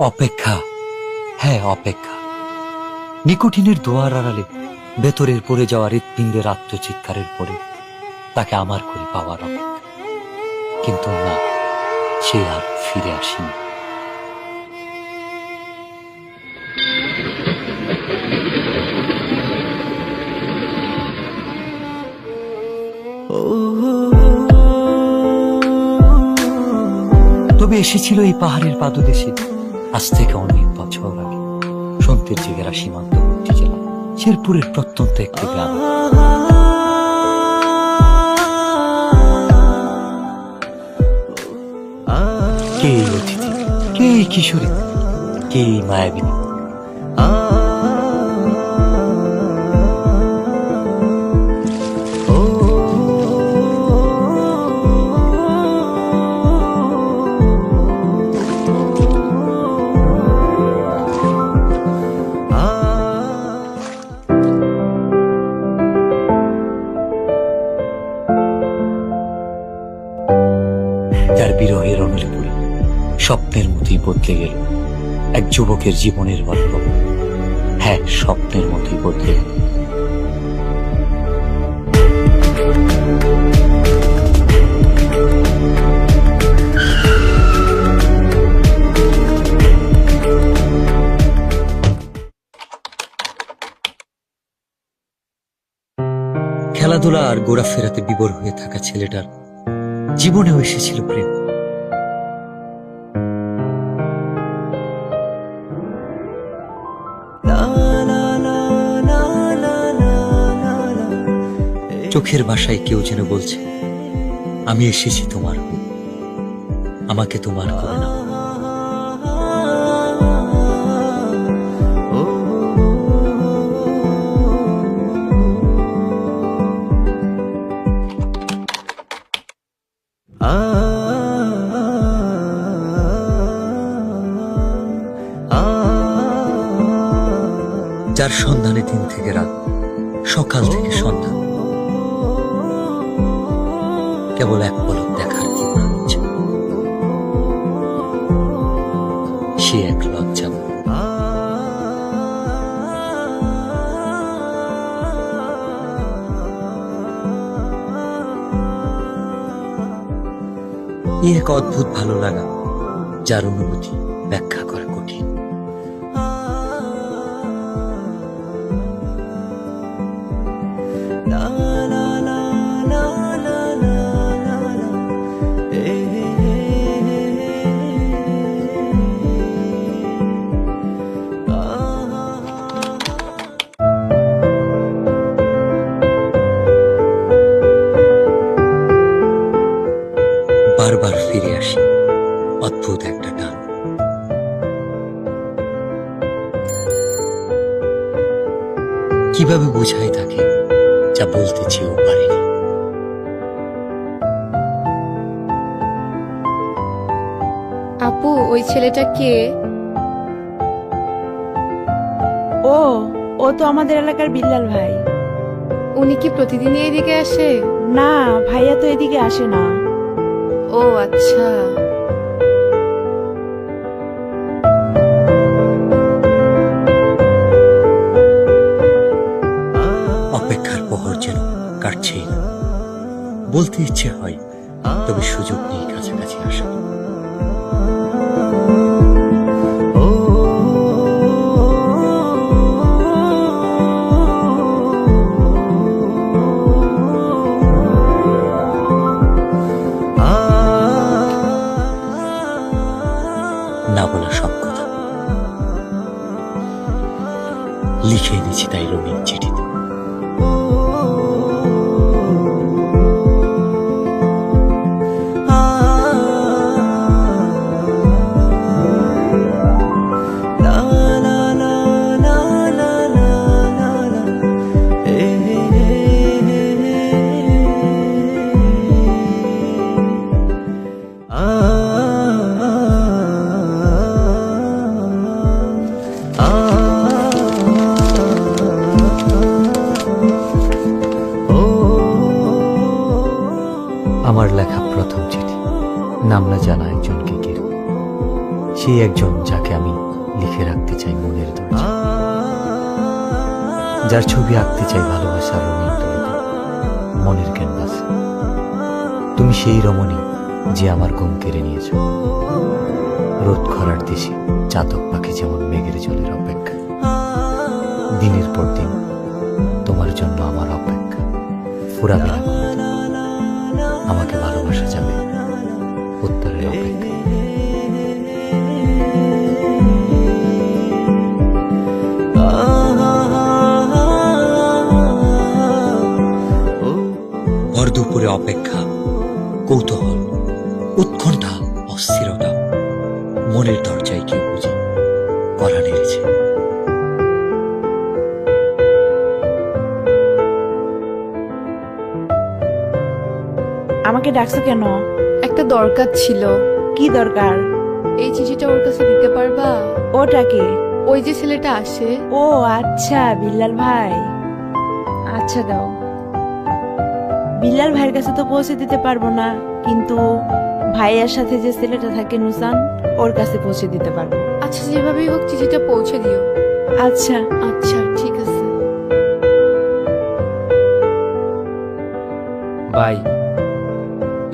অপেক্ষা, হ্যাঁ অপেক্ষা। নিকোটিনের দোয়ার আড়ালে ভেতরের পড়ে যাওয়া হৃৎপিণ্ডের আত্মচিৎকারের পরে তাকে আমার করে পাওয়ার অপেক্ষা। কিন্তু না, সে আর ফিরে আসেনি। তবে এসেছিল এই পাহাড়ের পাদদেশে আজ থেকে অনেক বছর আগে, সন্তের জেগেরা সীমান্তবর্তী জেলা শেরপুরের প্রত্যন্ত একটি গ্রাম। কে এই অতিথি, কে এই কিশোরী, কে এই মায়াবিনী? যার বিরহের অনলে পড়ে স্বপ্নের মতোই বদলে গেল এক যুবকের জীবনের গল্প। হ্যাঁ, স্বপ্নের মতোই বদলে গেল। খেলাধুলা আর ঘোরাফেরাতে বিভোর হয়ে থাকা ছেলেটার জীবনেও এসেছিল প্রেম। চোখের ভাষায় কেউ যেন বলছে, আমি এসেছি তোমার হয়ে, আমাকে তোমার করে নাও। যার সন্ধানে দিন থেকে রাত, সকাল থেকে সন্ধ্যা, কেবল এক পলক দেখার ইচ্ছা। সে এক লজ্জা। এক অদ্ভুত ভালো লাগা, যার অনুভূতি ব্যাখ্যা করা কঠিন। বারবার ফিরে আসি অদ্ভুত একটা টান। কিভাবে বোঝাই তাকে যা বলতে চেয়েও পারিনি। আপু, ওই ছেলেটা কে? ও তো আমাদের এলাকার বিল্লাল ভাই। উনি কি প্রতিদিনই এদিকে আসে? না, ভাইয়া তো এদিকে আসে না। ও আচ্ছা। অপেক্ষার প্রহর যেন কাটছেই না। বলতে ইচ্ছে হয়, তবে সুযোগ নেই কাছাকাছি আসা। না বলা সব কথা লিখে এনেছি তাই রঙিন চিঠিতে। আমার লেখা প্রথম চিঠি, নাম না জানা একজনকে ঘিরে। সেই একজন যাকে আমি লিখে রাখতে চাই মনের দরজা, যার ছবি আঁকতে চাই ভালোবাসার রঙিন তুলিতে মনের ক্যানভাসে। তুমি সেই রমণী যে আমার ঘুম কেড়ে নিয়েছ, রোদ খরার দেশে চাতক পাখি যেমন মেঘের জলের অপেক্ষা। দিনের পর দিন তোমার জন্য আমার অপেক্ষা ফুরাবে না কোনোদিন। আমাকে ভালোবাসা যাবে উত্তরের অপেক্ষা। ভর দুপুরে অপেক্ষা, কৌতূহল, উৎকণ্ঠা, অস্থিরতা, মনের দরজায় কি বুঝি কড়া নেড়েছে। আমাকে ডাকছো কেন? একটা দরকার ছিল। কি দরকার? এই চিঠিটা ওর কাছে দিতে পারবা? ওটাকে? ওই যে ছেলেটা আসে। ও আচ্ছা, বিল্লাল ভাই। আচ্ছা দাও। বিল্লাল ভাইয়ের কাছে তো পৌঁছে দিতে পারবো না, কিন্তু ভাইয়ার সাথে যে ছেলেটা থাকে নুসান, ওর কাছে পৌঁছে দিতে পারবো। আচ্ছা, যেভাবেই হোক চিঠিটা পৌঁছে দিও। আচ্ছা আচ্ছা, ঠিক আছে। ভাই,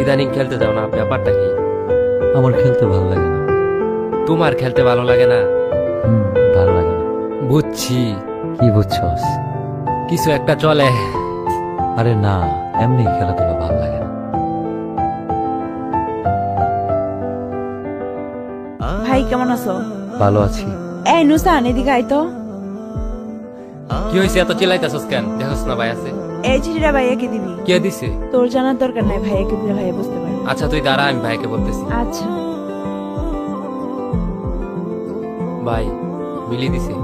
ইদানিং খেলতে যাও না, ব্যাপারটা কি? আমার খেলতে ভালো লাগে না। তোমার খেলতে ভালো লাগে না? ভালো লাগে না। বুঝছি, কি বুঝছস? কিছু একটা চলে। আরে না, এমনি খেলাধুলা ভালো লাগে না। ভাই কেমন আছো? ভালো আছি। এই নুসান, এদিকে আয় তো। কি হয়েছে, এত চিল্লাইতেছস কেন? দেখোস না ভাই আছে। এই চিঠিটা ভাইয়াকে দিবি। কে দিছে? তোর জানার দরকার নাই, ভাইয়াকে দিলে ভাইয়া বুঝতে পারবে। আচ্ছা তুই দাঁড়া, আমি ভাইকে বলতেছি। আচ্ছা। ভাই, মিলি দিছে।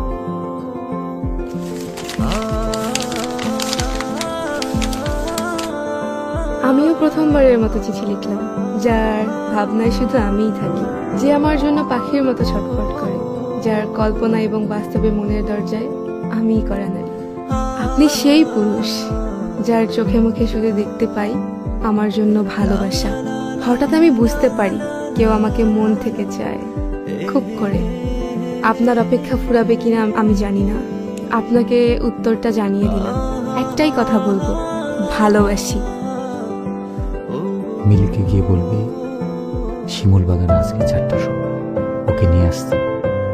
আমিও প্রথমবারের মতো চিঠি লিখলাম, যার ভাবনায় শুধু আমিই থাকি, যে আমার জন্য পাখির মতো ছটফট করে, যার কল্পনা এবং বাস্তবে মনের দরজায় আমিই করা নারী। আপনি সেই পুরুষ যার চোখে মুখে শুধু দেখতে পাই আমার জন্য ভালোবাসা। হঠাৎ আমি বুঝতে পারি কেউ আমাকে মন থেকে চায়, খুব করে। আপনার অপেক্ষা ফুরাবে কিনা আমি জানি না, আপনাকে উত্তরটা জানিয়ে দিলাম। একটাই কথা বলবো, ভালোবাসি। মিলিকে গিয়ে বলবি শিমুল বাগানে আজকে 4টার সময় ওকে নিয়ে আসতে,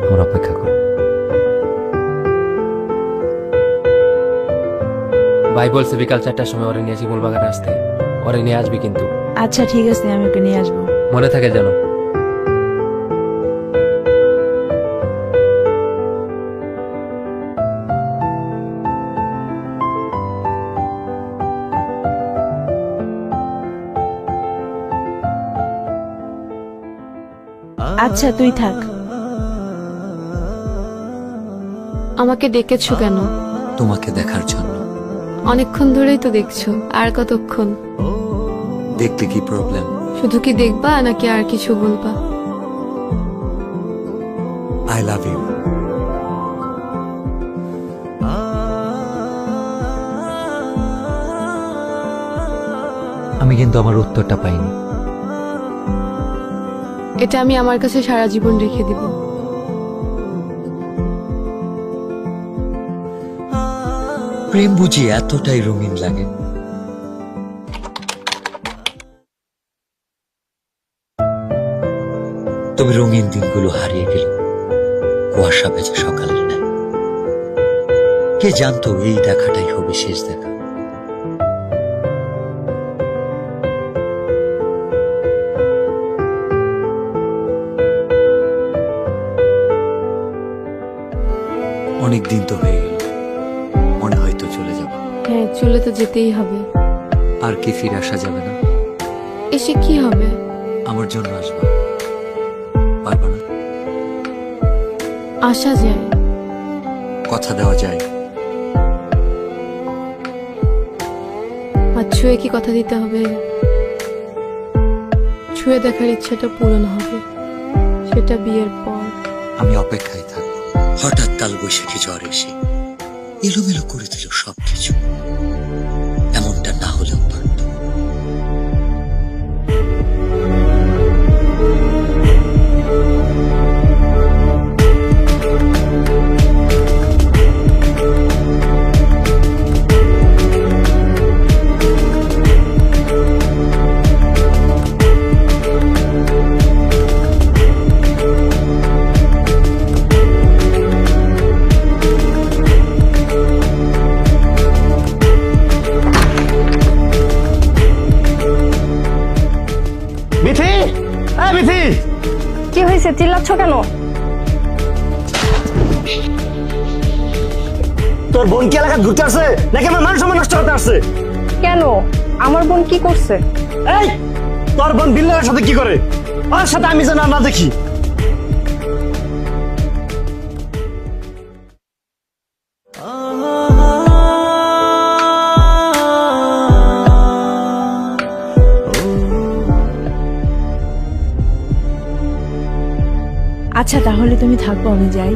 আমার অপেক্ষা কর। ভাই বলছে বিকাল 4টার সময় ওরে নিয়ে শিমুল বাগানে আসতে। ওরে নিয়ে আসবি কিন্তু। আচ্ছা ঠিক আছে, আমি ওকে নিয়ে আসবো। মনে থাকে যেন। আচ্ছা তুই থাক। আমাকে ডেকেছো কেন? তোমাকে দেখার জন্য। অনেকক্ষণ ধরেই তো দেখছো, আর কতক্ষণ? দেখলে কি প্রবলেম? শুধু কি দেখবা নাকি আর কিছু বলবা? I love you. আমি কিন্তু আমার উত্তরটা পাইনি। এটা আমি আমার কাছে সারা জীবন রেখে দিব। প্রেম বুঝি এতটাই রঙিন লাগে? তবে রঙিন দিনগুলো হারিয়ে গেল কুয়াশা ভেজা সকালের ন্যায়। কে জানতো এই দেখাটাই হবে শেষ দেখা। অনেক দিন তো হয়ে গেল, মনে হয়তো চলে যাব। হ্যাঁ, চলে তো যেতেই হবে। আর কি ফিরে আসা যাবে না? এসে কি হবে? আমার জন্য আসবা, পারবা না? আসা যায়, কথা দেওয়া যায়। আর ছুঁয়ে কি কথা দিতে হবে? ছুঁয়ে দেখার ইচ্ছাটা পূরণ হবে, সেটা বিয়ের পর। আমি অপেক্ষায় থাকবো। হঠাৎ কাল বৈশাখী ঝড় এসে এলোমেলো করে দিল সবকিছু। এমনটা না হলেও পারত। চিল্লাচ্ছ কেন? তোর বোন কি এলাকা ঘুরতে আসছে নাকি আমার মান সম্মান নষ্ট করতে আসছে? কেন? আমার বোন কি করছে? এই তোর বোন বিল্লালের সাথে কি করে? ওর সাথে আমি যেন না দেখি। আচ্ছা তাহলে তুমি থাকবো, আমি যাই।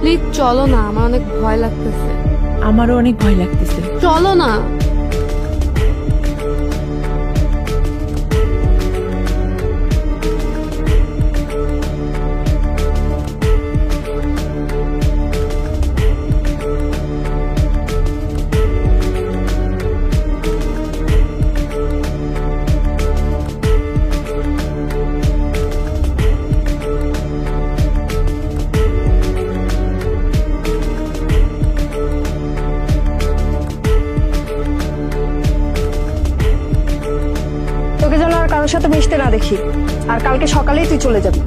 প্লিজ চলো না, আমার অনেক ভয় লাগতেছে। আমারও অনেক ভয় লাগতেছে। চলো না। তোকে যেন আর কারোর সাথে মিশতে না দেখি, আর কালকে সকালেই তুই চলে যাবি।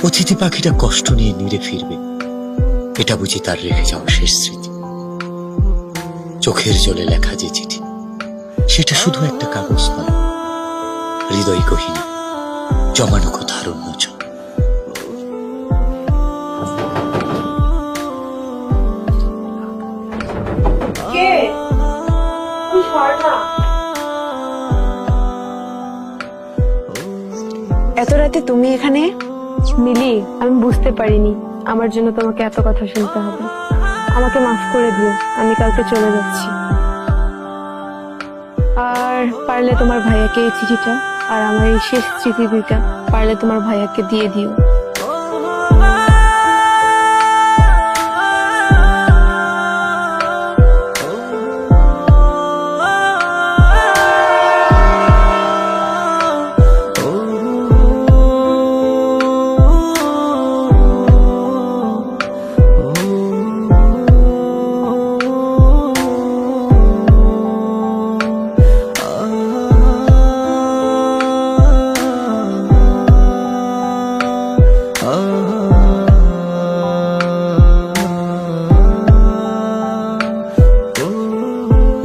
অতিথি পাখিটা কষ্ট নিয়ে নিরে ফিরবে, এটা বুঝি তার রেখে যাওয়া শেষ স্মৃতি। চোখের জলে লেখা যে চিঠি, সেটা শুধু একটা কাগজ নয়, হৃদয় গহীনে জমানো কথার উন্মোচন। এত রাতে তুমি এখানে? মিলি, আমি বুঝতে পারিনি আমার জন্য তোমাকে এত কথা শুনতে হবে। আমাকে মাফ করে দিও, আমি কালকে চলে যাচ্ছি। আর পারলে তোমার ভাইয়াকে এই চিঠিটা আর আমার এই শেষ স্মৃতি দুইটা পারলে তোমার ভাইয়াকে দিয়ে দিও।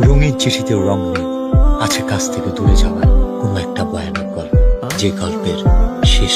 রঙের চিঠিতেও রং নেই, আছে কাছ থেকে দূরে যাওয়ার কোনো একটা ভয়ানক গল্প, যে গল্পের শেষ